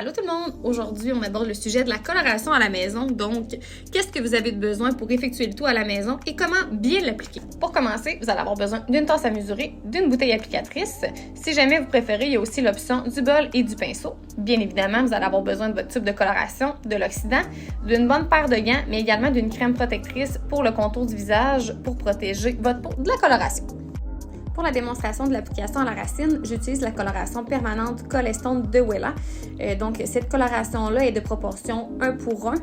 Allô tout le monde! Aujourd'hui, on aborde le sujet de la coloration à la maison. Donc, qu'est-ce que vous avez besoin pour effectuer le tout à la maison et comment bien l'appliquer? Pour commencer, vous allez avoir besoin d'une tasse à mesurer, d'une bouteille applicatrice. Si jamais vous préférez, il y a aussi l'option du bol et du pinceau. Bien évidemment, vous allez avoir besoin de votre tube de coloration, de l'oxydant, d'une bonne paire de gants, mais également d'une crème protectrice pour le contour du visage pour protéger votre peau de la coloration. Pour la démonstration de l'application à la racine, j'utilise la coloration permanente Colestone de Wella. Donc, cette coloration-là est de proportion 1:1.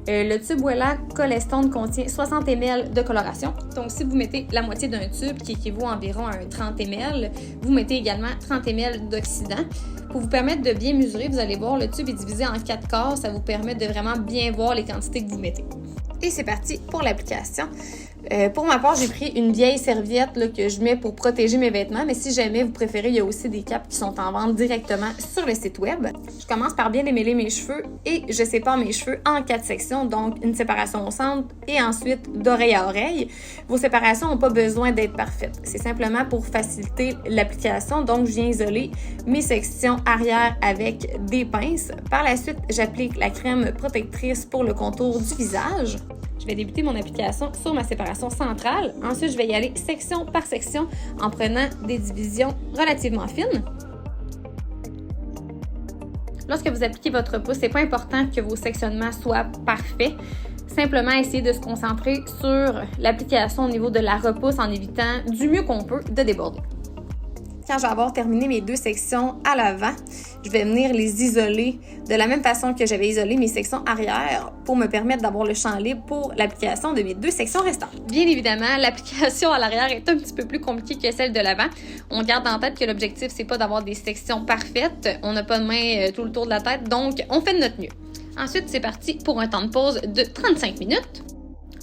Le tube Wella Colestone contient 60 ml de coloration. Donc, si vous mettez la moitié d'un tube qui équivaut environ à un 30 ml, vous mettez également 30 ml d'oxydant. Pour vous permettre de bien mesurer, vous allez voir, le tube est divisé en 4 quarts. Ça vous permet de vraiment bien voir les quantités que vous mettez. Et c'est parti pour l'application. Pour ma part, j'ai pris une vieille serviette là, que je mets pour protéger mes vêtements, mais si jamais vous préférez, il y a aussi des capes qui sont en vente directement sur le site web. Je commence par bien démêler mes cheveux et je sépare mes cheveux en 4 sections, donc une séparation au centre et ensuite d'oreille à oreille. Vos séparations n'ont pas besoin d'être parfaites. C'est simplement pour faciliter l'application, donc je viens isoler mes sections arrière avec des pinces. Par la suite, j'applique la crème protectrice pour le contour du visage. Je vais débuter mon application sur ma séparation centrale. Ensuite, je vais y aller section par section en prenant des divisions relativement fines. Lorsque vous appliquez votre pouce, c'est pas important que vos sectionnements soient parfaits. Simplement essayer de se concentrer sur l'application au niveau de la repousse en évitant du mieux qu'on peut de déborder. Quand je vais avoir terminé mes 2 sections à l'avant, je vais venir les isoler de la même façon que j'avais isolé mes sections arrière pour me permettre d'avoir le champ libre pour l'application de mes 2 sections restantes. Bien évidemment, l'application à l'arrière est un petit peu plus compliquée que celle de l'avant. On garde en tête que l'objectif, c'est pas d'avoir des sections parfaites. On n'a pas de main tout le tour de la tête, donc on fait de notre mieux. Ensuite, c'est parti pour un temps de pause de 35 minutes.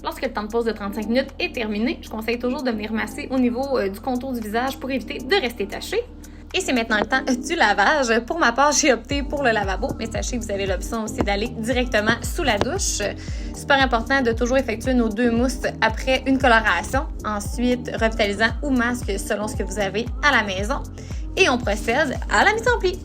Lorsque le temps de pause de 35 minutes est terminé, je conseille toujours de venir masser au niveau du contour du visage pour éviter de rester taché. Et c'est maintenant le temps du lavage. Pour ma part, j'ai opté pour le lavabo, mais sachez que vous avez l'option aussi d'aller directement sous la douche. Super important de toujours effectuer nos 2 mousses après une coloration. Ensuite, revitalisant ou masque selon ce que vous avez à la maison. Et on procède à la mise en pli.